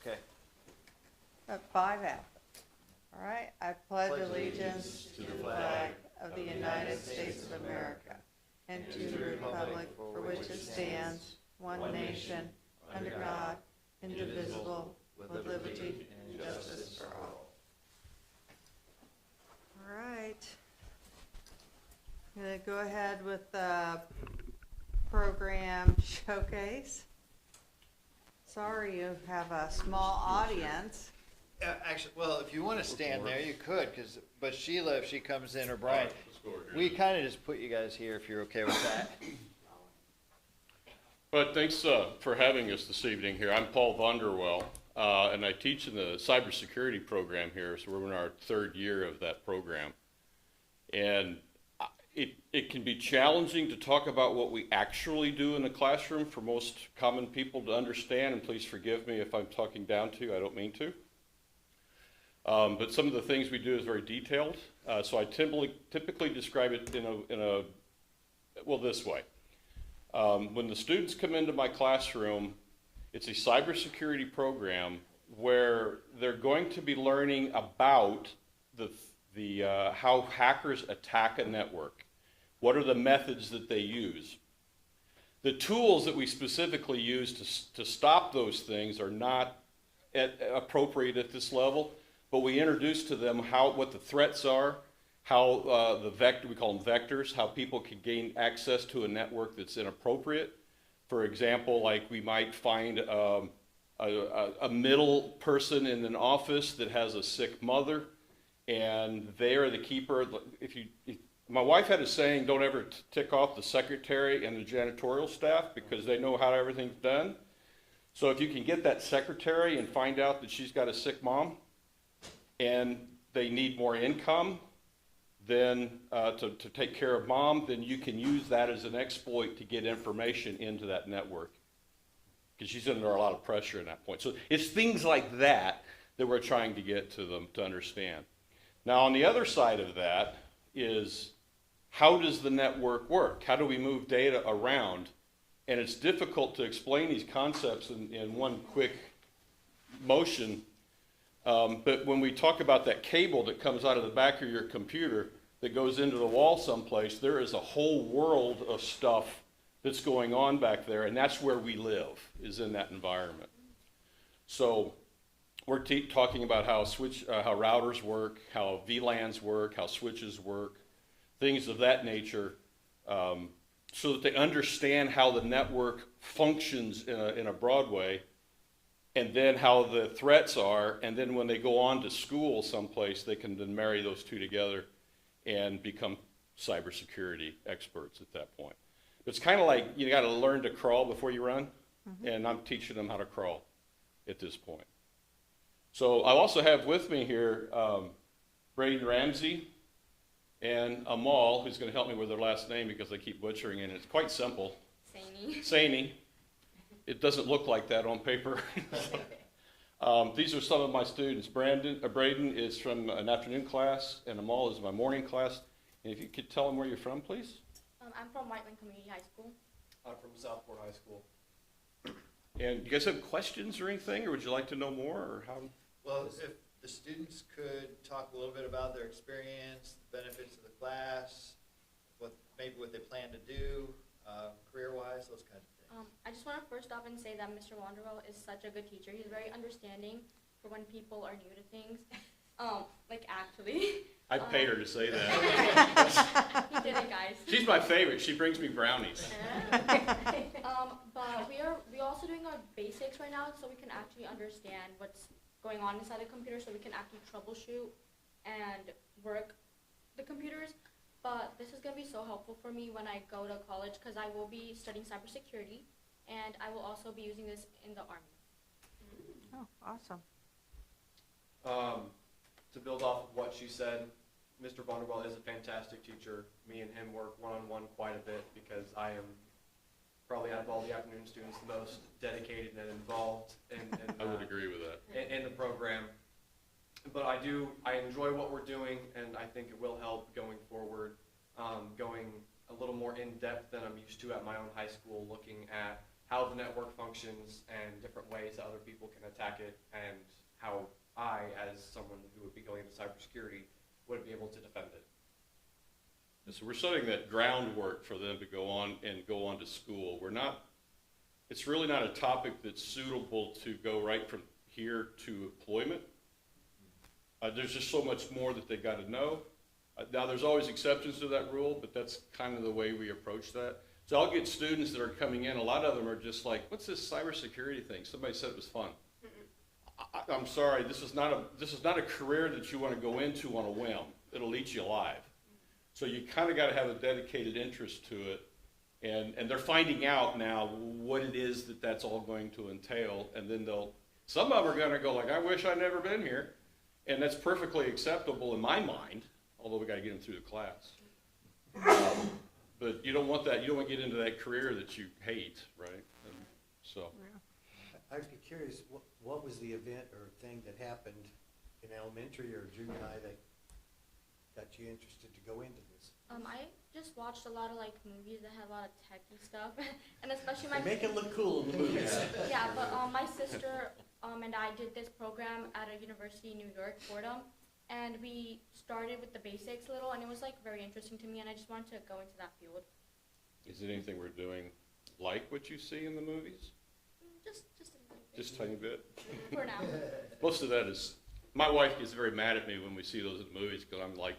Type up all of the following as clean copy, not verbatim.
Okay. At 5F. All right, I pledge allegiance to the flag of the United States of America and to the republic for which it stands, one nation, under God, indivisible, with liberty and justice for all. All right. I'm going to go ahead with the program showcase. Sorry you have a small audience. Actually, well, if you want to stand there, you could, but Sheila, if she comes in, or Brian, we kind of just put you guys here if you're okay with that. But thanks for having us this evening here. I'm Paul Vonderwell, and I teach in the cybersecurity program here, so we're in our third year of that program. And it can be challenging to talk about what we actually do in the classroom for most common people to understand, and please forgive me if I'm talking down to you, I don't mean to. But some of the things we do is very detailed, so I typically describe it this way. When the students come into my classroom, it's a cybersecurity program where they're going to be learning about how hackers attack a network. What are the methods that they use? The tools that we specifically use to stop those things are not appropriate at this level, but we introduce to them what the threats are, how we call them vectors, how people can gain access to a network that's inappropriate. For example, like we might find a middle person in an office that has a sick mother, and they are the keeper. My wife had a saying, don't ever tick off the secretary and the janitorial staff because they know how everything's done. So if you can get that secretary and find out that she's got a sick mom and they need more income then to take care of mom, then you can use that as an exploit to get information into that network because she's under a lot of pressure at that point. So it's things like that we're trying to get to them to understand. Now on the other side of that is, how does the network work? How do we move data around? And it's difficult to explain these concepts in one quick motion. But when we talk about that cable that comes out of the back of your computer that goes into the wall someplace, there is a whole world of stuff that's going on back there, and that's where we live, is in that environment. So we're talking about how routers work, how VLANs work, how switches work, things of that nature, so that they understand how the network functions in a broad way, and then how the threats are, and then when they go on to school someplace, they can then marry those two together and become cybersecurity experts at that point. It's kind of like you got to learn to crawl before you run, and I'm teaching them how to crawl at this point. So I also have with me here Braden Ramsey and Amal, who's going to help me with their last name because I keep butchering it. It's quite simple. Saini. It doesn't look like that on paper. These are some of my students. Braden is from an afternoon class, and Amal is my morning class. And if you could tell them where you're from, please. I'm from Whiteland Community High School. I'm from Southport High School. And you guys have questions or anything, or would you like to know more, or how? Well, if the students could talk a little bit about their experience, the benefits of the class, what they plan to do, career-wise, those kinds of things. I just want to first off and say that Mr. Wanderwell is such a good teacher. He's very understanding for when people are new to things. Actually. I paid her to say that. He did it, guys. She's my favorite. She brings me brownies. But we're also doing our basics right now, so we can actually understand what's going on inside the computer, so we can actually troubleshoot and work the computers. But this is going to be so helpful for me when I go to college because I will be studying cybersecurity, and I will also be using this in the Army. Oh, awesome. To build off of what she said, Mr. Vonderwell is a fantastic teacher. Me and him work one-on-one quite a bit because I am probably out of all the afternoon students the most dedicated and involved in I would agree with that. in the program. But I enjoy what we're doing, and I think it will help going forward, going a little more in depth than I'm used to at my own high school, looking at how the network functions and different ways that other people can attack it, and how I, as someone who would be going into cybersecurity, would be able to defend it. And so we're setting that groundwork for them to go on to school. It's really not a topic that's suitable to go right from here to employment. There's just so much more that they got to know. Now, there's always exceptions to that rule, but that's kind of the way we approach that. So I'll get students that are coming in, a lot of them are just like, what's this cybersecurity thing? Somebody said it was fun. I'm sorry, this is not a career that you want to go into on a whim. It'll eat you alive. So you kind of got to have a dedicated interest to it. And they're finding out now what it is that's all going to entail. And then some of them are going to go like, I wish I'd never been here. And that's perfectly acceptable in my mind, although we got to get them through the class. But you don't want that. You don't want to get into that career that you hate, right? And so. I'd be curious, what was the event or thing that happened in elementary or junior high that got you interested to go into this? I just watched a lot of like movies that had a lot of techy stuff, and especially They make it look cool in the movies. yeah. But my sister and I did this program at a university in New York, Fordham, and we started with the basics a little, and it was like very interesting to me, and I just wanted to go into that field. Is it anything we're doing like what you see in the movies? Just a little bit. Just a tiny bit? For now. Most of that is, my wife gets very mad at me when we see those in the movies because I'm like,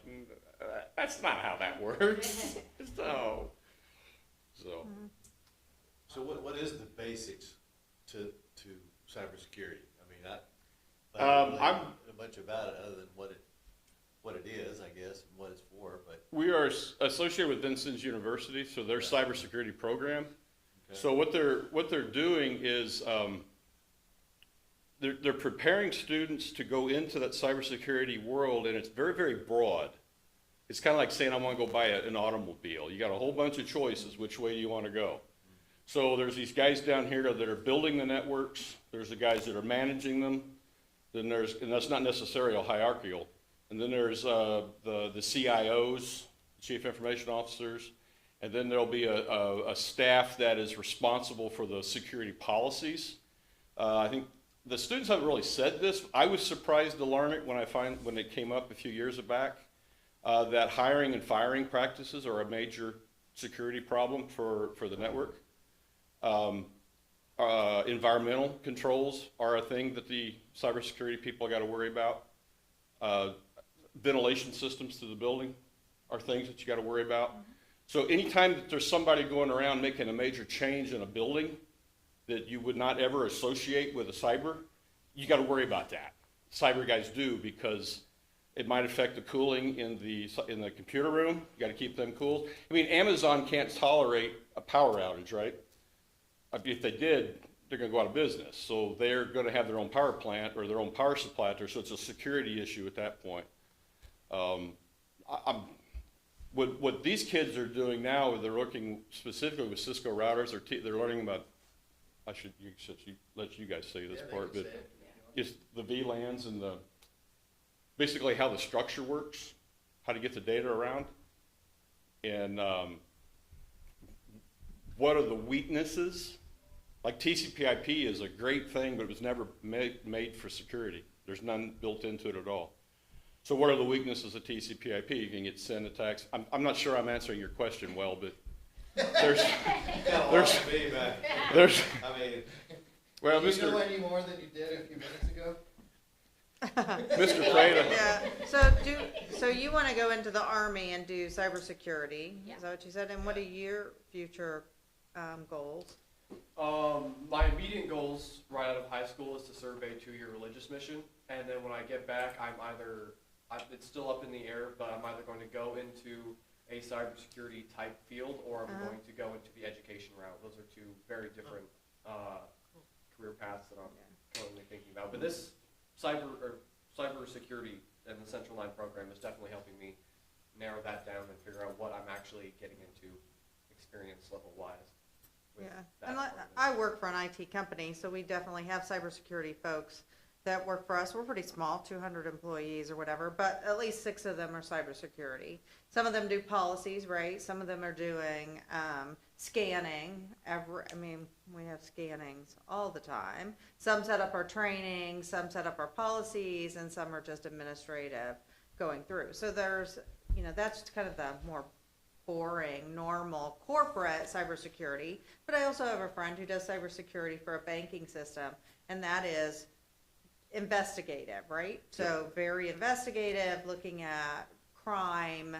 that's not how that works. No. So. So what is the basics to cybersecurity? I mean, I don't really I'm- know much about it other than what it is, I guess, and what it's for, but. We are associated with Vincennes University, so their cybersecurity program. Okay. So what they're doing is they're preparing students to go into that cybersecurity world, and it's very, very broad. It's kind of like saying I want to go buy an automobile. You got a whole bunch of choices. Which way do you want to go? So there's these guys down here that are building the networks. There's the guys that are managing them. Then and that's not necessarily a hierarchical. And then there's the CIOs, Chief Information Officers. And then there'll be a staff that is responsible for the security policies. I think the students haven't really said this. I was surprised to learn it when it came up a few years back, that hiring and firing practices are a major security problem for the network. Environmental controls are a thing that the cybersecurity people got to worry about. Ventilation systems to the building are things that you got to worry about. So anytime that there's somebody going around making a major change in a building that you would not ever associate with a cyber, you got to worry about that. Cyber guys do, because it might affect the cooling in the computer room. You got to keep them cool. I mean, Amazon can't tolerate a power outage, right? If they did, they're going to go out of business. So they're going to have their own power plant or their own power supply out there. So it's a security issue at that point. What these kids are doing now, they're looking specifically with Cisco routers. They're learning about. I should let you guys say this part, but it's the VLANs and basically how the structure works, how to get the data around, and what are the weaknesses. Like TCP/IP is a great thing, but it was never made for security. There's none built into it at all. So what are the weaknesses of TCP/IP? You can get SYN attacks. I'm not sure I'm answering your question well, but there's, I mean, well, Do you know any more than you did a few minutes ago? Mr. Prada. Yeah, so you want to go into the Army and do cybersecurity, Yeah. is that what you said? And what are your future goals? My immediate goals right out of high school is to serve a 2-year religious mission, and then when I get back, it's still up in the air, but I'm either going to go into a cybersecurity type field, or I'm going to go into the education route. Those are two very different career paths that I'm currently thinking about. But this cybersecurity and the Central 9 program is definitely helping me narrow that down and figure out what I'm actually getting into experience level wise. Yeah, and I work for an IT company, so we definitely have cybersecurity folks that work for us. We're pretty small, 200 employees or whatever, but at least 6 of them are cybersecurity. Some of them do policies, right? Some of them are doing scanning. We have scannings all the time. Some set up our training, some set up our policies, and some are just administrative going through. So there's, that's kind of the more boring, normal corporate cybersecurity. But I also have a friend who does cybersecurity for a banking system, and that is investigative, right? So very investigative, looking at crime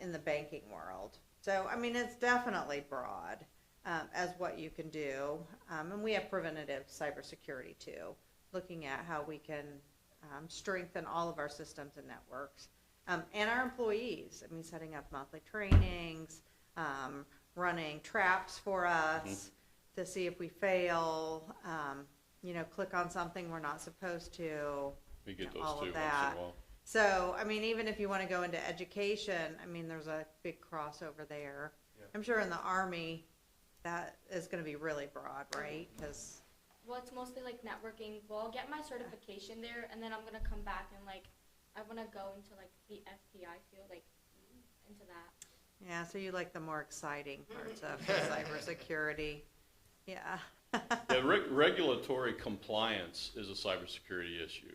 in the banking world. So, it's definitely broad as what you can do. And we have preventative cybersecurity too, looking at how we can strengthen all of our systems and networks. And our employees, setting up monthly trainings, running traps for us to see if we fail, click on something we're not supposed to. We get all those of too once in that. a while. So, even if you want to go into education, there's a big crossover there. Yeah. I'm sure in the Army, that is going to be really broad, right? Because Well, it's mostly like networking. Well, I'll get my certification there, and then I'm gonna come back and I want to go into the FBI field, into that. yeah, so you like the more exciting parts of the cybersecurity. Yeah. Yeah, regulatory compliance is a cybersecurity issue.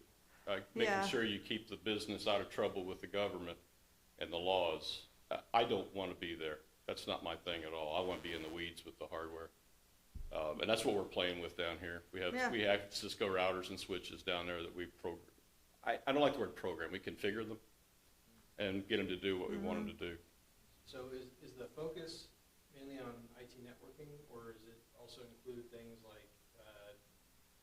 Making Yeah. sure you keep the business out of trouble with the government and the laws. I don't want to be there. That's not my thing at all. I want to be in the weeds with the hardware. And that's what we're playing with down here. We have Cisco routers and switches down there that we program. I don't like the word program. We configure them and get them to do what we want them to do. So is the focus mainly on IT networking, or does it also include things like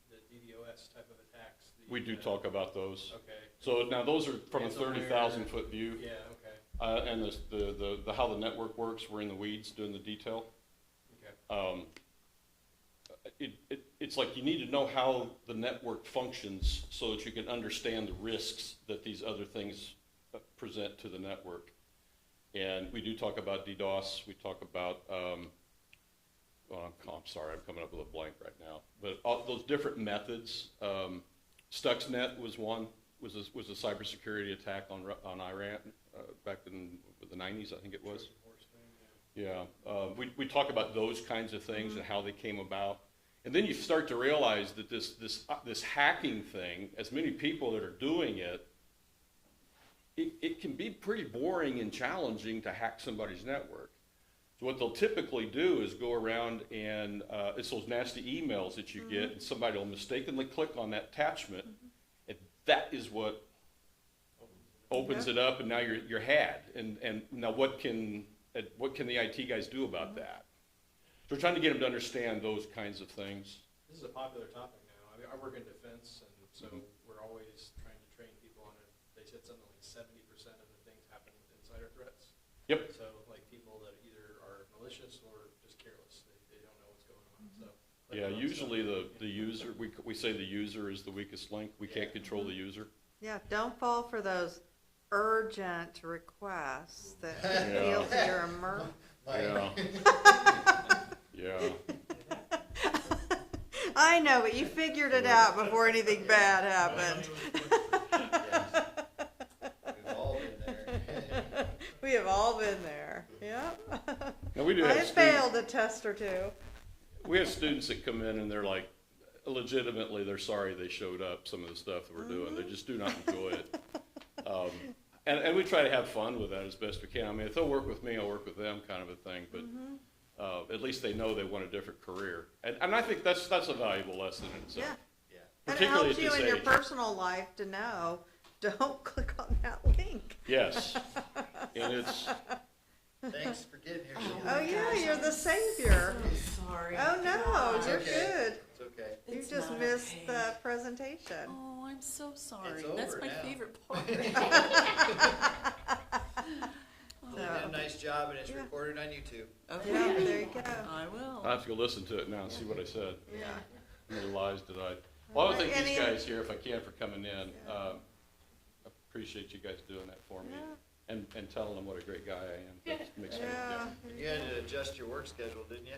the DDoS type of attacks? We do talk about those. Okay. So now those are from a Ransomware. 30,000-foot view. Yeah, okay. And the how the network works, we're in the weeds doing the detail. Okay. It's like you need to know how the network functions so that you can understand the risks that these other things present to the network. And we do talk about DDoS. We talk about, I'm sorry, I'm coming up with a blank right now. But all those different methods. Stuxnet was one, was a cybersecurity attack on Iran back in the 90s, I think it was. Yeah, we talk about those kinds of things and how they came about. And then you start to realize that this hacking thing, as many people that are doing it, it can be pretty boring and challenging to hack somebody's network. So what they'll typically do is go around and it's those nasty emails that you get, and somebody will mistakenly click on that attachment, and that is what opens it up, and now you're had. And now what can the IT guys do about that? So we're trying to get them to understand those kinds of things. This is a popular topic now. I work in defense, and so we're always trying to train people on it. They said something like 70% of the things happen with insider threats. Yep. So people that either are malicious or just careless, they don't know what's going on. So Yeah, usually the user, we say the user is the weakest link. We can't control the user. Yeah, don't fall for those urgent requests that Yeah. feel to your emergency. Yeah. Yeah. I know, but you figured it out before anything bad happened. We've all been there. We have all been there, yep. Now we do I have have students, failed a test or two. we have students that come in and they're like, legitimately, they're sorry they showed up, some of the stuff that we're doing. They just do not enjoy it. And we try to have fun with that as best we can. If they'll work with me, I'll work with them kind of a thing, but at least they know they want a different career. And I think that's a valuable lesson in itself. Yeah. Yeah. And it Particularly helps at you this in your age. personal life to know, don't click on that link. Yes. And it's, Thanks for getting here. Oh, yeah, you're the savior. Sorry. Oh, no, It's you're okay. good. It's okay. You It's just not missed okay. the presentation. Oh, I'm so sorry. over That's my now. favorite part. You did a nice job, and it's Yeah. recorded on YouTube. Okay. Yeah, there you go. I will. I have to go listen to it now and see what I said. Yeah. How many lies did I? Well, I would thank Any- these guys here, if I can, for coming in. Appreciate you guys doing that for me and telling them what a great guy I am. That makes me, Yeah. You had to adjust your work schedule, didn't you?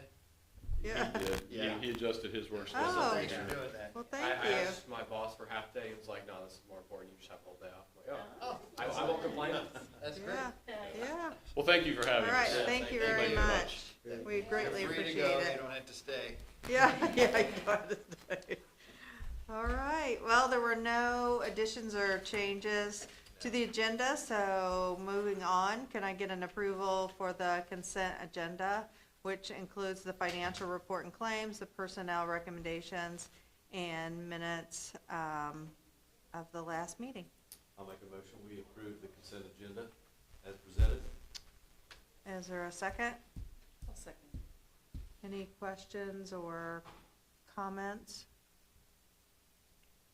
Yeah. He did. Yeah. He adjusted his work So Oh. schedule. thanks for doing that. Well, I thank you. asked my boss for half day, and was like, no, this is more important, you just have the whole day off. I'm like, Oh, I won't complain. that's great. Yeah, yeah. Well, thank you for All having right, us. thank you Thank very you. much. We greatly You're free to appreciate go, you it. don't have to stay. Yeah, yeah, I got it. All right, well, there were no additions or changes to the agenda, so moving on, can I get an approval for the consent agenda, which includes the financial report and claims, the personnel recommendations, and minutes of the last meeting? I'll make a motion, we approve the consent agenda as presented. Is there a second? I'll second. Any questions or comments?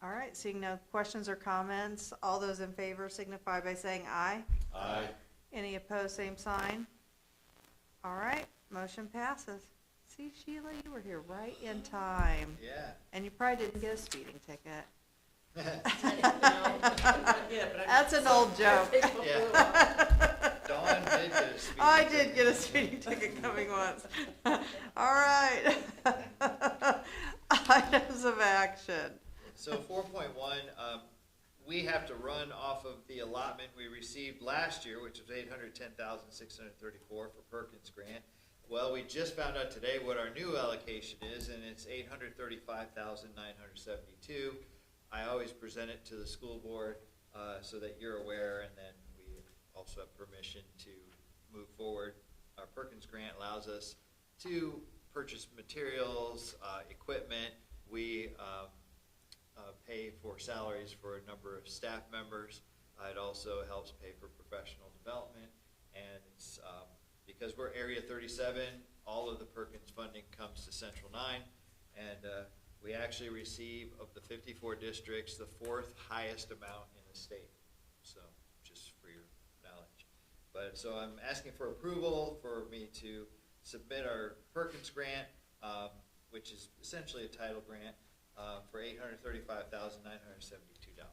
All right, seeing no questions or comments, all those in favor signify by saying aye. Aye. Any opposed, same sign. All right, motion passes. See, Sheila, you were here right in time, Yeah. and you probably didn't get a speeding ticket. Yeah, but That's an old joke. Yeah. Dawn did get a speeding I ticket. did get a speeding ticket coming once. All right. Items of action. So 4.1, we have to run off of the allotment we received last year, which was $810,634 for Perkins Grant. Well, we just found out today what our new allocation is, and it's $835,972. I always present it to the school board so that you're aware, and then we also have permission to move forward. Our Perkins Grant allows us to purchase materials, equipment. We pay for salaries for a number of staff members. It also helps pay for professional development, and it's because we're Area 37, all of the Perkins funding comes to Central 9, and we actually receive, of the 54 districts, the 4th highest amount in the state. So, just for your knowledge. But, so I'm asking for approval for me to submit our Perkins Grant, which is essentially a title grant, for $835,972.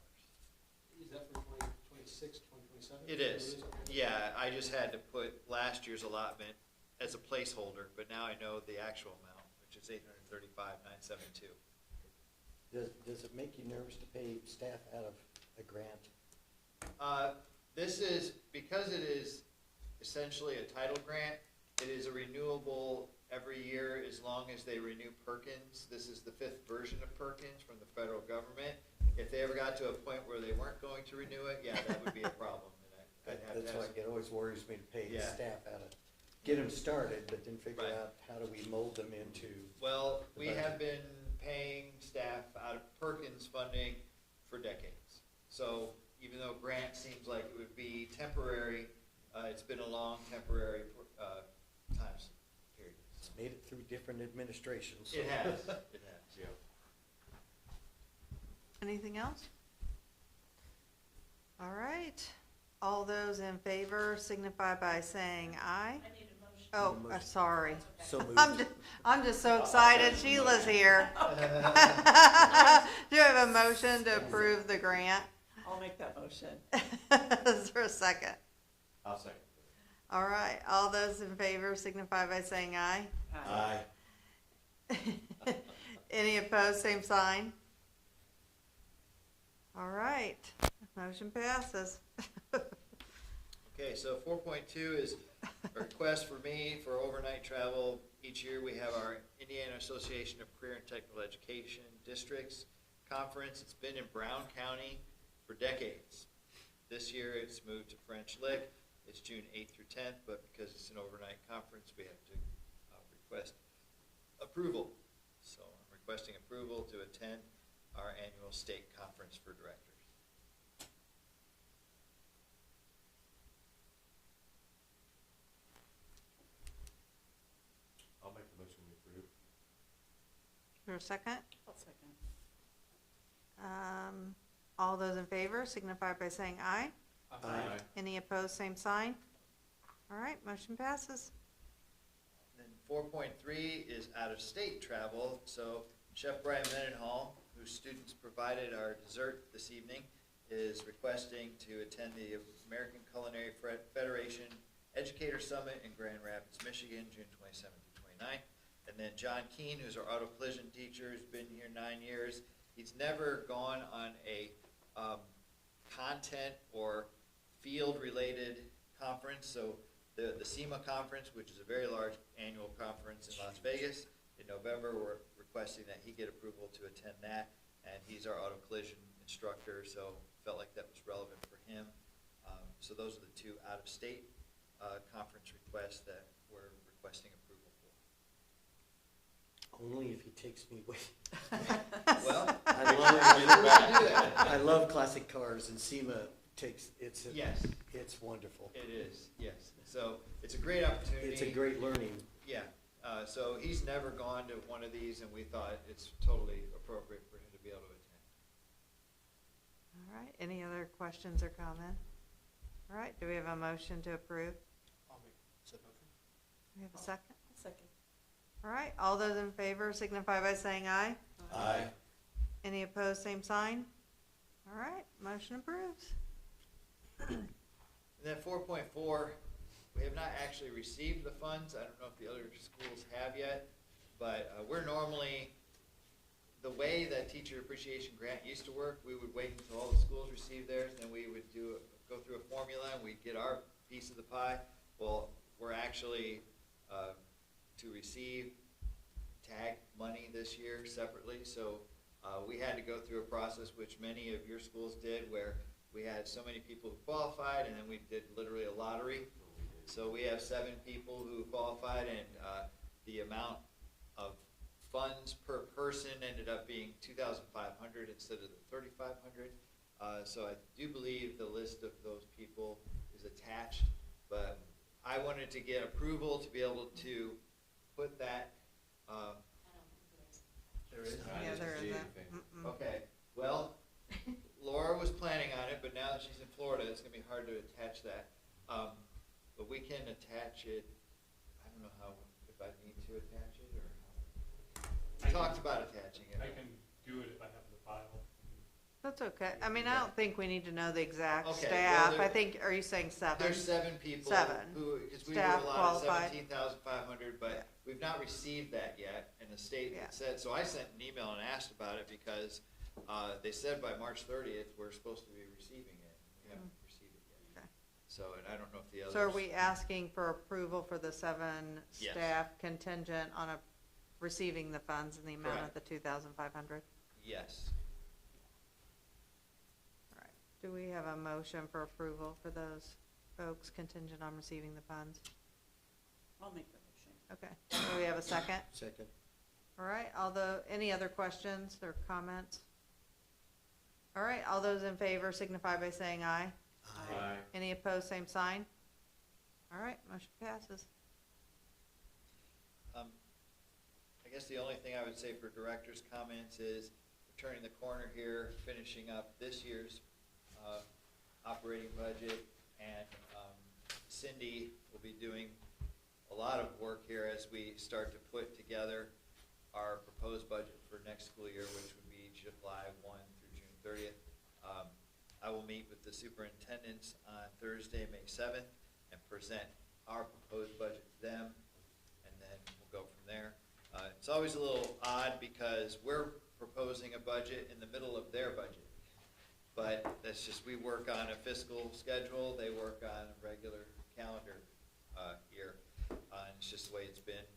Is that for 2026, 2027? It is. Yeah, I just had to put last year's allotment as a placeholder, but now I know the actual amount, which is $835,972. Does it make you nervous to pay staff out of a grant? This is, because it is essentially a title grant, it is a renewable every year as long as they renew Perkins. This is the 5th version of Perkins from the federal government. If they ever got to a point where they weren't going to renew it, yeah, that would be a problem. And I'd have That's to why ask. it always worries me to pay the Yeah. staff out of, get them started, but then figure Right. out how do we mold them into. Well, we the have budget. been paying staff out of Perkins funding for decades. So even though grant seems like it would be temporary, it's been a long temporary time period. It's made it through different administrations. It has, it has. Yeah. Anything else? All right. All those in favor signify by saying aye. I need a motion. Oh, Need a motion. sorry. So moved. I'm just so excited Sheila's here. Do you have a motion to approve the grant? I'll make that motion. Is there a second? I'll second. All right. All those in favor signify by saying aye. Aye. Any opposed, same sign. All right. Motion passes. Okay, so 4.2 is a request for me for overnight travel. Each year we have our Indiana Association of Career and Technical Education Districts Conference. It's been in Brown County for decades. This year it's moved to French Lick. It's June 8th through 10th, but because it's an overnight conference, we have to request approval. So I'm requesting approval to attend our annual state conference for directors. I'll make the motion we approve. Is there a second? I'll second. All those in favor signify by saying aye. Aye. Any opposed, same sign. All right, motion passes. Then 4.3 is out-of-state travel. So Chef Brian Mendenhall, whose students provided our dessert this evening, is requesting to attend the American Culinary Federation Educator Summit in Grand Rapids, Michigan, June 27th to 29th. And then John Keene, who's our auto collision teacher, has been here 9 years. He's never gone on a content or field-related conference. So the SEMA conference, which is a very large annual conference in Las Vegas, in November, we're requesting that he get approval to attend that. And he's our auto collision instructor, so felt like that was relevant for him. So those are the two out-of-state conference requests that we're requesting approval for. Only if he takes me with. Well, I love classic cars, and SEMA yes, it's wonderful. it is, yes. So it's a great opportunity. It's a great learning. Yeah, so he's never gone to one of these, and we thought it's totally appropriate for him to be able to attend. All right, any other questions or comments? All right, do we have a motion to approve? I'll make said motion. Do we have a second? Second. All right, all those in favor signify by saying aye. Aye. Any opposed, same sign? All right, motion approves. And then 4.4, we have not actually received the funds. I don't know if the other schools have yet, but we're normally, the way that teacher appreciation grant used to work, we would wait until all the schools received theirs, then we would go through a formula and we'd get our piece of the pie. Well, we're actually to receive tag money this year separately, so we had to go through a process which many of your schools did, where we had so many people who qualified, and then we did literally a lottery. So we have 7 people who qualified, and the amount of funds per person ended up being $2,500 instead of the $3,500. So I do believe the list of those people is attached, but I wanted to get approval to be able to put that. There is. Yeah, there isn't. Okay, well, Laura was planning on it, but now that she's in Florida, it's gonna be hard to attach that. But we can attach it, I don't know how, if I need to attach it, or how. We talked about attaching it. I can do it if I have the file. That's okay. I mean, I don't think we need to know the exact Okay, staff. well, I think, are you saying 7? There's 7 people. 7. Who, because we were Staff allotted qualified. 17,500, but Yeah. we've not received that yet, and the state Yeah. said, so I sent an email and asked about it, because they said by March 30th, we're supposed to be receiving it. We haven't received it yet. Okay. So, and I don't know if the others. So are we asking for approval for the 7 Yes. staff contingent on receiving the funds in the amount of Correct. the 2,500? Yes. All right. Do we have a motion for approval for those folks contingent on receiving the funds? I'll make the motion. Okay. Do we have a second? Second. All right, any other questions or comments? All right, all those in favor signify by saying aye. Aye. Any opposed, same sign? All right, motion passes. I guess the only thing I would say for director's comments is we're turning the corner here, finishing up this year's operating budget, and Cindy will be doing a lot of work here as we start to put together our proposed budget for next school year, which would be July 1 through June 30th. I will meet with the superintendents on Thursday, May 7th, and present our proposed budget to them, and then we'll go from there. It's always a little odd because we're proposing a budget in the middle of their budget. But that's just, we work on a fiscal schedule, they work on a regular calendar year. And it's just the way it's been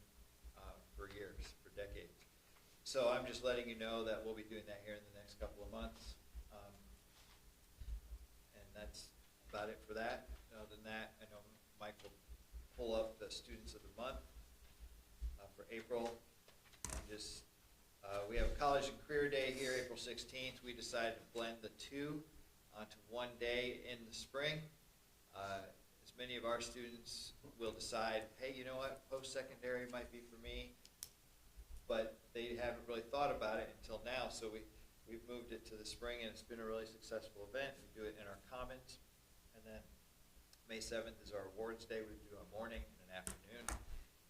for years, for decades. So I'm just letting you know that we'll be doing that here in the next couple of months. And that's about it for that. Other than that, I know Mike will pull up the students of the month for April. And just, we have College and Career Day here, April 16th. We decided to blend the two onto one day in the spring. As many of our students will decide, hey, you know what, post-secondary might be for me, but they haven't really thought about it until now, so we've moved it to the spring, and it's been a really successful event. We do it in our commons, and then May 7th is our awards day. We do a morning and an afternoon.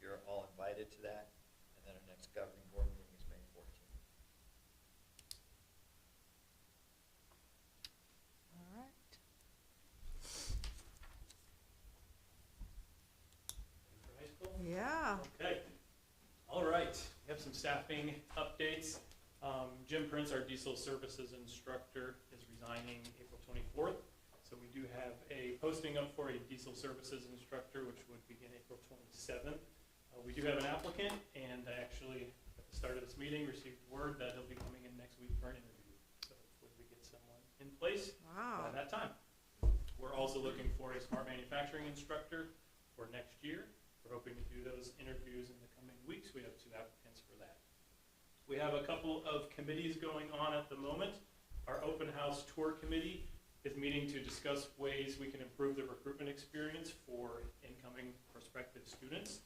You're all invited to that, and then our next governing board meeting is May 14th. All right. For high school? Yeah. Okay. All right. have some staffing updates. Jim Prince, our diesel services instructor, is resigning April 24th. So we do have a posting up for a diesel services instructor, which would begin April 27th. We do have an applicant, and I actually, at the start of this meeting, received word that he'll be coming in next week for an interview. So hopefully we get someone in place by Wow. that time. We're also looking for a smart manufacturing instructor for next year. We're hoping to do those interviews in the coming weeks. We have 2 applicants for that. We have a couple of committees going on at the moment. Our open house tour committee is meeting to discuss ways we can improve the recruitment experience for incoming prospective students.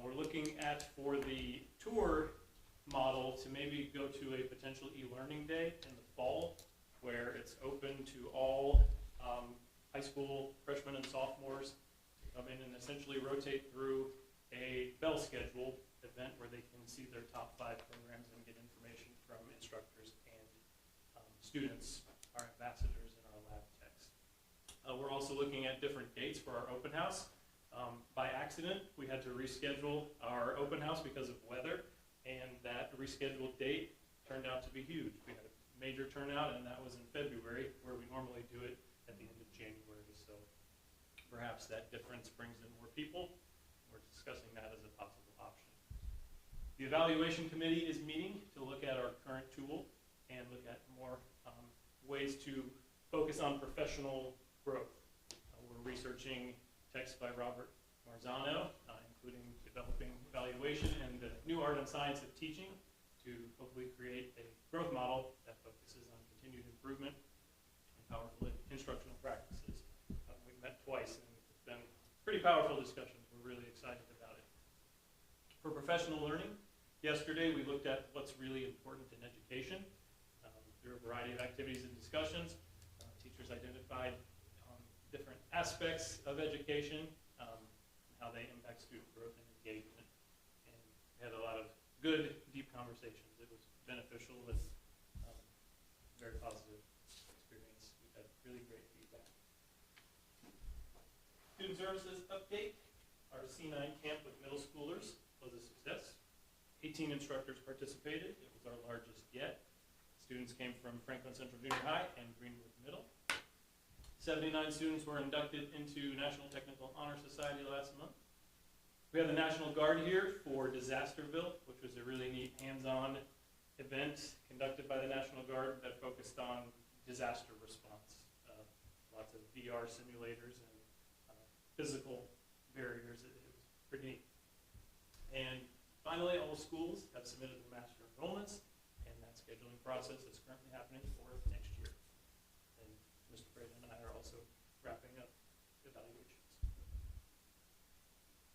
We're looking at, for the tour model, to maybe go to a potential e-learning day in the fall, where it's open to all high school freshmen and sophomores to come in and essentially rotate through a bell schedule event where they can see their top 5 programs and get information from instructors and students, our ambassadors, and our lab techs. We're also looking at different dates for our open house. By accident, we had to reschedule our open house because of weather, and that rescheduled date turned out to be huge. We had a major turnout, and that was in February, where we normally do it at the end of January. So perhaps that difference brings in more people. We're discussing that as a possible option. The evaluation committee is meeting to look at our current tool and look at more ways to focus on professional growth. We're researching text by Robert Marzano, including developing evaluation and the new art and science of teaching to hopefully create a growth model that focuses on continued improvement and powerful instructional practices. We've met twice, and it's been pretty powerful discussions. We're really excited about it. For professional learning, yesterday we looked at what's really important in education through a variety of activities and discussions. Teachers identified different aspects of education, how they impact student growth and engagement. And we had a lot of good, deep conversations. It was beneficial with very positive experience. We had really great feedback. Student services update. Our C9 camp with middle schoolers was a success. 18 instructors participated. It was our largest yet. Students came from Franklin Central Junior High and Greenwood Middle. 79 students were inducted into National Technical Honor Society last month. We have the National Guard here for Disasterville, which was a really neat hands-on event conducted by the National Guard that focused on disaster response. Lots of VR simulators and physical barriers. It was pretty neat. And finally, all schools have submitted their master enrollments, and that scheduling process is currently happening for next year. And Mr. Braden and I are also wrapping up evaluations.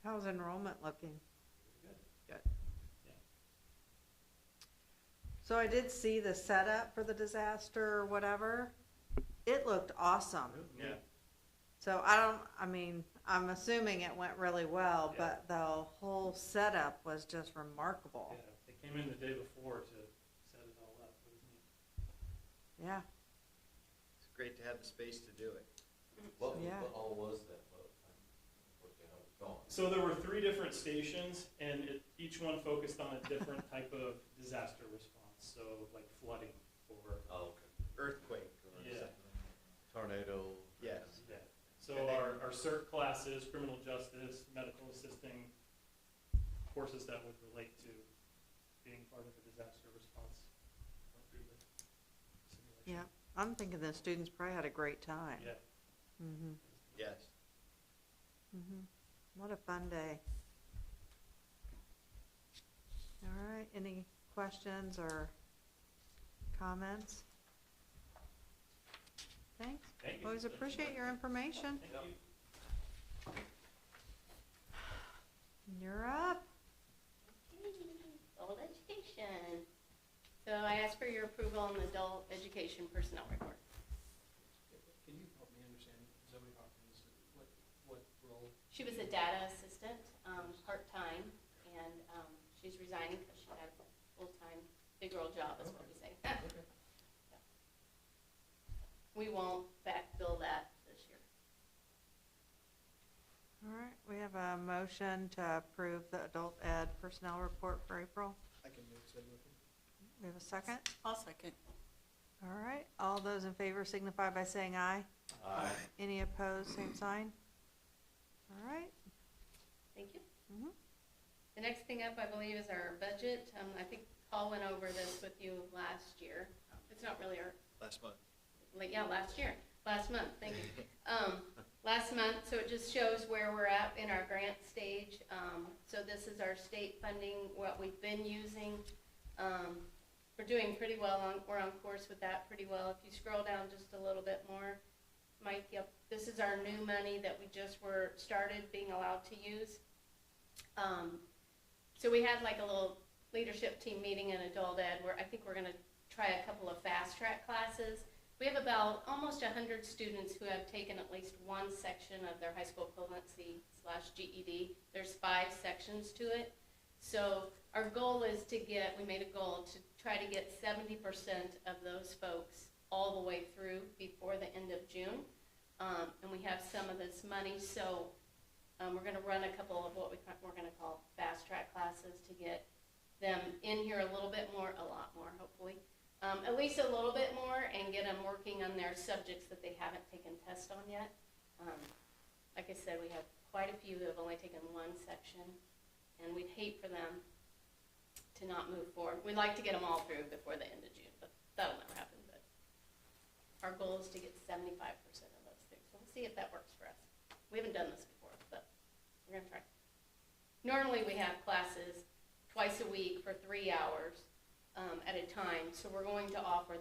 How's enrollment looking? Very good. Good. Yeah. So I did see the setup for the disaster or whatever. It looked awesome. Yeah. So I'm assuming it went really well, Yeah. but the whole setup was just remarkable. Yeah. They came in the day before to set it all up. It was neat. Yeah. It's great to have the space to do it. What Yeah. all was that boat? Unfortunately, I was gone. So there were 3 different stations, and each one focused on a different type of disaster response. So like flooding or Oh, okay. Earthquake or Yeah. something. Tornado. Yes. yeah. So our CERT classes, criminal justice, medical assisting, courses that would relate to being part of a disaster response went through the simulation. Yeah. I'm thinking the students probably had a great time. Yeah. Mm-hmm. Yes. Mm-hmm. What a fun day. All right, any questions or comments? Thanks. Thank you. Always appreciate your information. Thank you. You're up. Adult education. So I asked for your approval on the adult education personnel report. Can you help me understand Zoe Hawkins, what role? She was a data assistant, part-time, and she's resigning because she had a full-time, big girl job is what we say. Okay. We won't backfill that this year. All right, we have a motion to approve the adult ed personnel report for April. I can move said motion. We have a second? I'll second. All right, all those in favor signify by saying aye. Aye. Any opposed, same sign? All right. Thank you. Mhm. The next thing up, I believe, is our budget. I think Paul went over this with you last year. It's not really our, Last month. like, yeah, last month, thank you. Last month, so it just shows where we're at in our grant stage. So this is our state funding, what we've been using. We're doing pretty well we're on course with that pretty well. If you scroll down just a little bit more, Mike, yep, this is our new money that we just started being allowed to use. So we had like a little leadership team meeting in adult ed where I think we're gonna try a couple of fast track classes. We have about almost 100 students who have taken at least one section of their high school equivalency / GED. There's 5 sections to it. So our goal is we made a goal to try to get 70% of those folks all the way through before the end of June. And we have some of this money, so we're gonna run a couple of what we're gonna call fast track classes to get them in here a little bit more, a lot more hopefully. At least a little bit more, and get them working on their subjects that they haven't taken tests on yet. Like I said, we have quite a few who have only taken one section, and we'd hate for them to not move forward. We'd like to get them all through before the end of June, but that'll never happen. But our goal is to get 75% of those through. So we'll see if that works for us. We haven't done this before, but we're gonna try. Normally we have classes twice a week for 3 hours. At a time, so we're going to offer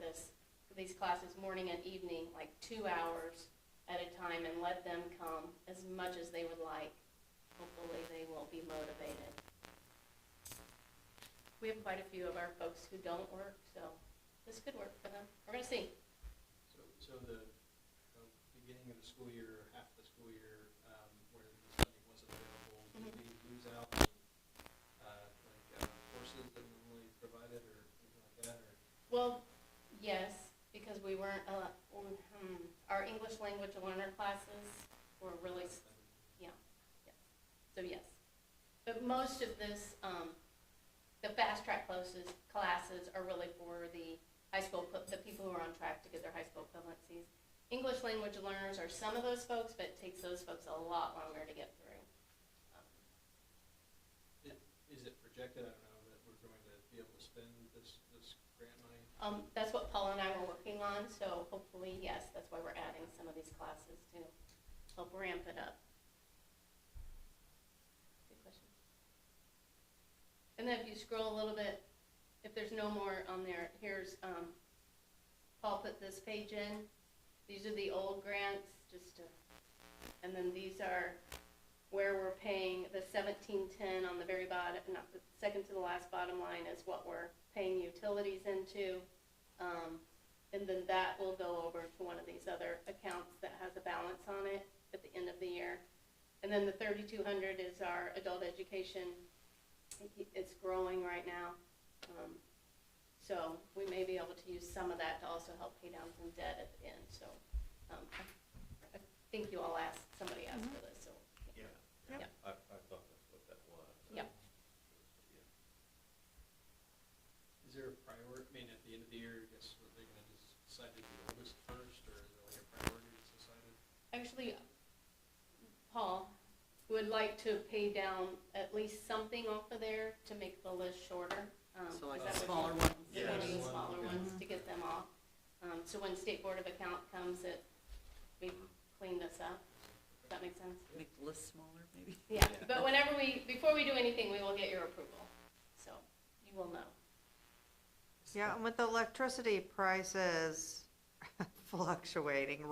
these classes morning and evening, like 2 hours at a time, and let them come as much as they would like. Hopefully they will be motivated. We have quite a few of our folks who don't work, so this could work for them. We're gonna see. So the beginning of the school year, half the school year, where this funding wasn't available, did we lose out on courses that we normally provided or anything like that, or? Well, yes, because we weren't, our English language learner classes were really, yeah. So yes. But most of this, the fast track classes are really for the high school, the people who are on track to get their high school equivalencies. English language learners are some of those folks, but it takes those folks a lot longer to get through. Is it projected, I don't know, that we're going to be able to spend this grant money? That's what Paul and I were working on, so hopefully, yes, that's why we're adding some of these classes to help ramp it up. Good question. And then if you scroll a little bit, if there's no more on there, here's, Paul put this page in. These are the old grants, and then these are where we're paying the 1710 on the very bottom, not the second to the last bottom line is what we're paying utilities into. And then that will go over to one of these other accounts that has a balance on it at the end of the year. And then the 3200 is our adult education. It's growing right now. So we may be able to use some of that to also help pay down some debt at the end. So I think you all somebody asked for this, so. Yeah. Yep. I thought that's what that was. Yep. Is there a priority, I mean, at the end of the year, I guess, are they gonna just decide to do the oldest first, or is there like a priority that's decided? Actually, Paul would like to pay down at least something off of there to make the list shorter. So like Is that the what smaller you- ones? Yeah, Yes. the smaller ones to get them off. So when State Board of Account comes, we clean this up. Does that make sense? Make the list smaller, maybe? Yeah, but before we do anything, we will get your approval. So you will know. Yeah, and with the electricity prices fluctuating,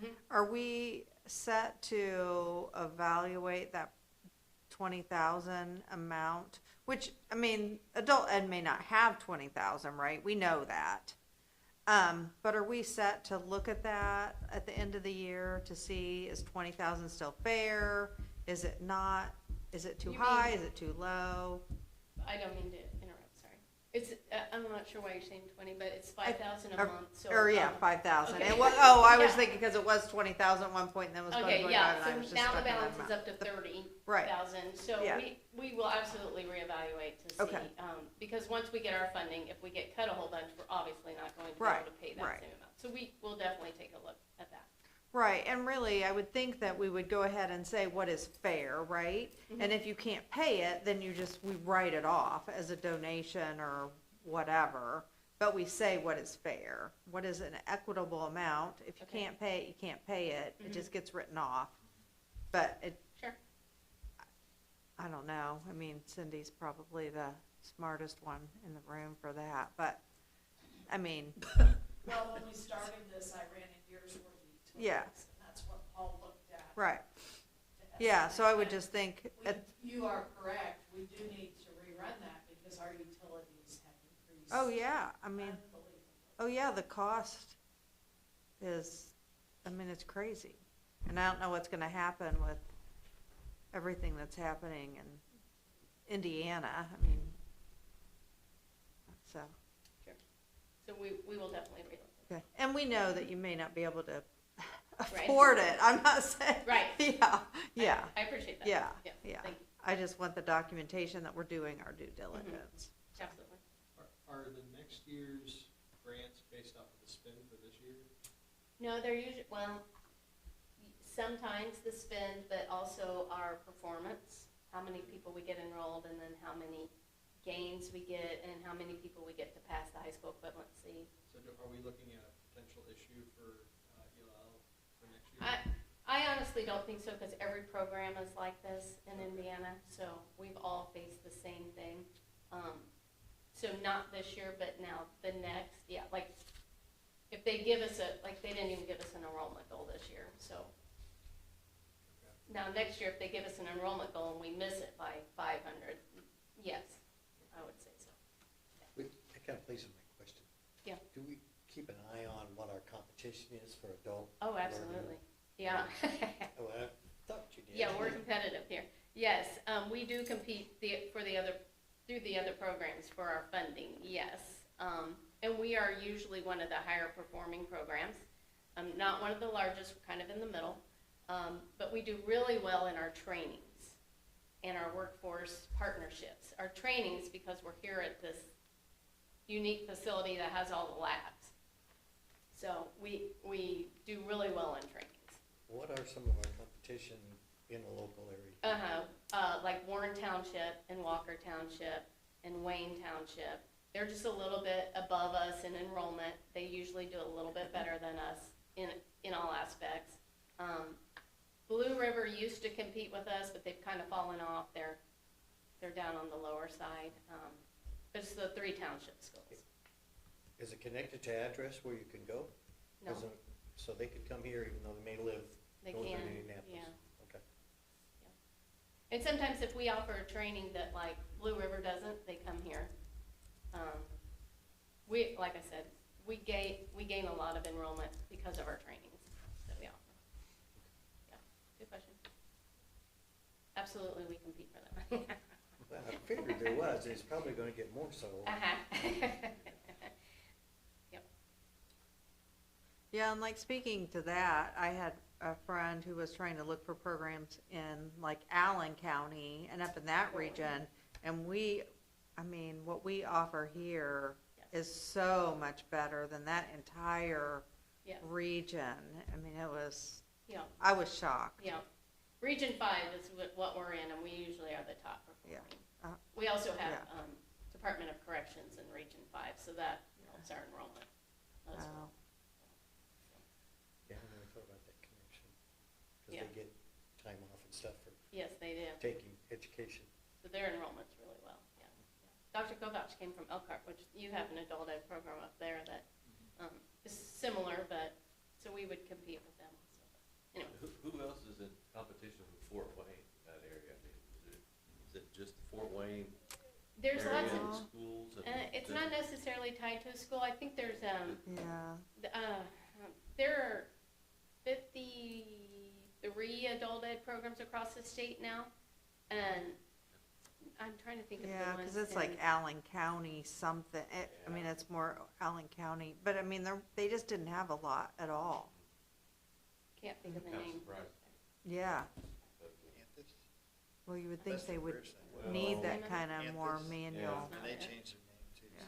Mhm. are we set to evaluate that 20,000 amount? Which, I mean, adult ed may not have 20,000, right? We know that. But are we set to look at that at the end of the year to see, is 20,000 still fair? Is it not? Is it too You high? mean- Is it too low? I don't mean to interrupt, sorry. It's, I'm not sure why you're saying 20, but it's 5,000 a Or- month, so. Or, yeah, 5,000. okay. And what, oh, I was Yeah. thinking, because it was 20,000 at one point, and then it was going to Okay, 25, yeah, and I was so just now stuck the in that balance is amount. up to 30,000. Right. So Yeah. we will absolutely reevaluate to see. Okay. Because once we get our funding, if we get cut a whole bunch, we're obviously not going to be Right, able to pay that right. same amount. So we will definitely take a look at that. Right, and really, I would think that we would go ahead and say what is fair, right? And if you can't pay it, then we write it off as a donation or whatever. But we say what is fair, what is an equitable amount. If you Okay. can't pay it, you can't pay it. It Mhm. just gets written off. But Sure. I don't know. I mean, Cindy's probably the smartest one in the room for that. But, I mean, Well, when we started this, I ran a year's worth of utilities. Yeah. And that's what Paul looked at. right. to Yeah, so I would estimate. just think, You are correct, we do need to rerun that because our utilities have increased. oh, yeah, I mean. Unbelievably. Oh, yeah, the cost is, I mean, it's crazy. And I don't know what's gonna happen with everything that's happening in Indiana, I mean, so, So we will definitely relook. okay. And we know that you may not be able to Right. afford it, I'm not saying. Right. Yeah, I appreciate that. yeah, Yeah, yeah. thank you. I just want the documentation that we're doing our due diligence. Absolutely. Are the next year's grants based off of the spend for this year? No, they're usually, well, sometimes the spend, but also our performance, how many people we get enrolled, and then how many gains we get, and how many people we get to pass the high school equivalency. So are we looking at a potential issue for ELL for next year? I honestly don't think so, because every program is like this in Indiana, so we've all faced the same thing. So not this year, but now the next, yeah, like, if they give us like, they didn't even give us an enrollment goal this year, so. Now, next year, if they give us an enrollment goal and we miss it by 500, yes, I would say so. That kind of plays in my question. Yeah. Do we keep an eye on what our competition is for adult? Oh, absolutely, yeah. Oh, I thought you did. Yeah, we're competitive here. Yes, we do compete through the other programs for our funding, yes. And we are usually one of the higher performing programs. Not one of the largest, we're kind of in the middle. But we do really well in our trainings and our workforce partnerships. Our trainings, because we're here at this unique facility that has all the labs. So we do really well in trainings. What are some of our competition in a local area? Like Warren Township and Walker Township and Wayne Township. They're just a little bit above us in enrollment. They usually do a little bit better than us in all aspects. Blue River used to compete with us, but they've kind of fallen off. They're down on the lower side. But it's the 3 township schools. Is it connected to address where you can go? No, Is it- So they could come here even though they may live they north of can, Indianapolis? yeah. Okay. And sometimes if we offer a training that like Blue River doesn't, they come here. Like I said, we gain a lot of enrollment because of our trainings that we offer. Yeah, good question. Absolutely, we compete for them. Well, I figured there was. It's probably gonna get more so. Yeah, and like speaking to that, I had a friend who was trying to look for programs in like Allen County and up in that region. And what we offer here Yes. is so much better than that entire Yeah, region. I mean, yeah, I was shocked. yeah. Region 5 is what we're in, and we usually are the top performing. Yeah. We also have Yeah. Department of Corrections in Region 5, so that helps our enrollment as well. Wow. Yeah, I never thought about that connection. Because Yeah. they get time off and stuff for Yes, they do. taking education. So their enrollment's really well, yeah. Dr. Kovach came from Elkhart, which you have an adult ed program up there that is similar, but, so we would compete with them also. Anyway, Who else is in competition with Fort Wayne, that area? I mean, is it just the Fort Wayne there's area lots of, and schools? it's not necessarily tied to a school. I think there's, Yeah. there are 53 adult ed programs across the state now, and I'm trying to think of the Yeah, ones. cause it's in- like Allen County something, I mean, it's more Allen County, but I mean, they just didn't have a lot at all. Can't think of the Kind of name. surprised. Yeah, Anthus? well, you would think That's they the would first thing. Well, need that Anthus? kind of more Anthus, manual. yeah. And they Not it. changed their name too, so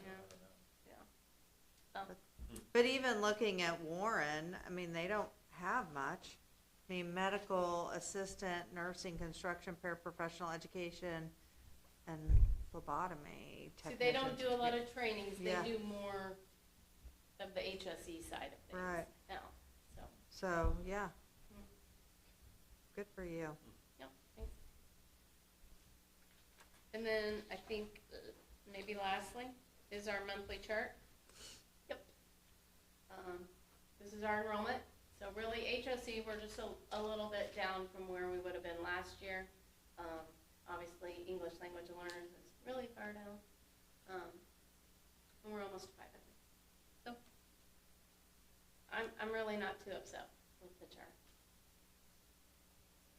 Yeah. I don't know. But even looking at Warren, I mean, they don't have much. I mean, medical assistant, nursing, construction, paraprofessional education, and phlebotomy See, they don't technician. do a lot of trainings, they Yeah. do more of the HSE side of things Right. now, so, So, yeah. Mm. Good for you. yep, thanks. And then I think, maybe lastly, is our monthly chart. Yep. This is our enrollment, so really HSE, we're just a little bit down from where we would have been last year. Obviously, English language learners is really far down. And we're almost 500. So, I'm really not too upset with the chart.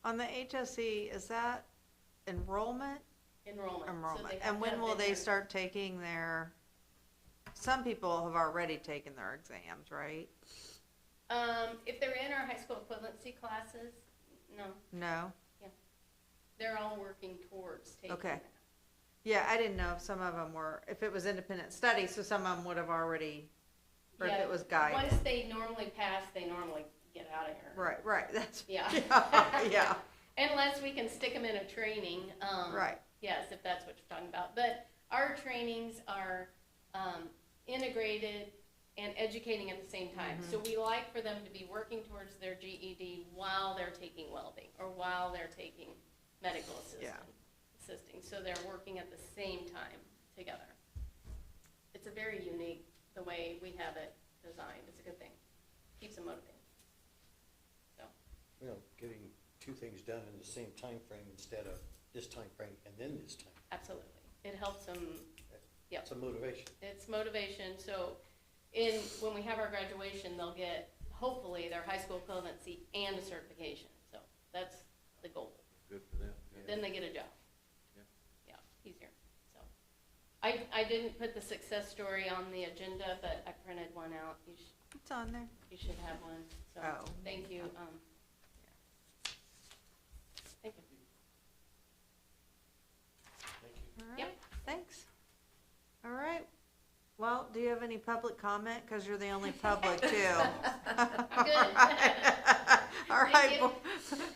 On the HSE, is that enrollment? Enrollment. So Enrollment. they have And to when have will been they here. start taking some people have already taken their exams, right? If they're in our high school equivalency classes, no, No? they're all working towards taking Okay. that. Yeah, I didn't know if some of them were, if it was independent study, so some of them would have already, or if Yeah, it was guided. Once they normally pass, they normally get out of here. Right, that's, Yeah. yeah, Unless we can stick them in a training. right. Yes, if that's what you're talking about. But our trainings are integrated and educating at the same time. Mm-hmm. So we like for them to be working towards their GED while they're taking welding or while they're taking medical assisting. So they're working at the same time together. It's a very unique, the way we have it designed. It's a good thing. Keeps them motivated. So, You know, getting two things done in the same time frame instead of this time frame and then this time. absolutely. It helps them. Yep. It's a motivation. It's motivation, so when we have our graduation, they'll get, hopefully, their high school equivalency and a certification, so that's the goal. Good for them. Yeah. Then they get a job. Yeah. Yeah, easier, so. I didn't put the success story on the agenda, but I printed one out, It's on there. you should have one, so, Oh. thank you, thank you. Thank you. All right, Yep. thanks. All right. Well, do you have any public comment? Because you're the only public, too. Good. All Thank right, you.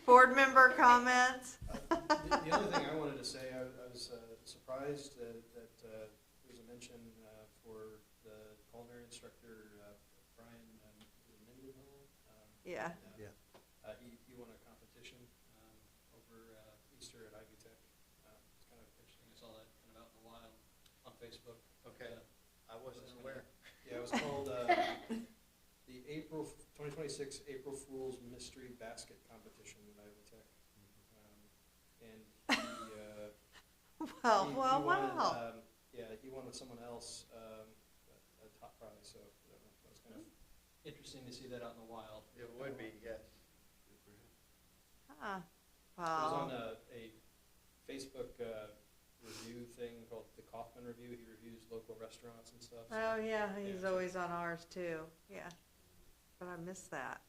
board member comments? The other thing I wanted to say, I was surprised that there was a mention for the culinary instructor, Brian Mendenhall. Yeah. Yeah. He won a competition over Easter at Ivy Tech. It's kind of interesting. I saw that kind of out in the wild on Facebook. Okay, I wasn't aware. Yeah, it was called the 2026 April Fool's Mystery Basket Competition at Ivy Tech. And he, Well, he well, won, wow. yeah, he won with someone else a top prize, so that was kind of interesting to see that out in the wild. It would be, yes. Good for him. Huh. It was on Wow. a Facebook review thing called the Kaufman Review. He reviews local restaurants and stuff. so- Oh, yeah, he's Yeah. always on ours, too. Yeah. But I missed that.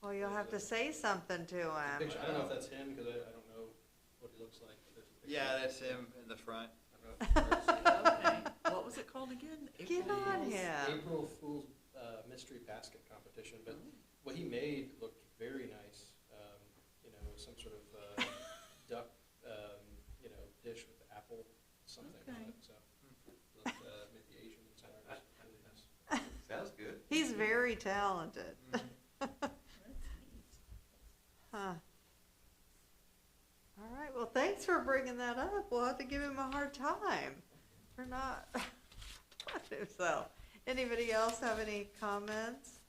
Well, you'll have to say something to The him. picture, I don't know if that's him, because I don't know what he looks like, but there's a picture. Yeah, that's him in the front. I don't know if it's hard to see. Okay, what was it called again? Get on The him. April Fool's Mystery Basket Competition, but what he made looked very nice. You know, some sort of duck, you know, dish with apple something on Okay. it, so. Looked maybe Asian inspired. Really nice. Sounds good. He's very talented. That's neat. Huh. All right, well, thanks for bringing that up. We'll have to give him a hard time for not. So, anybody else have any comments?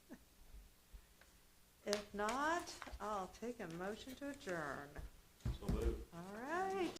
If not, I'll take a motion to adjourn. So moved. All right.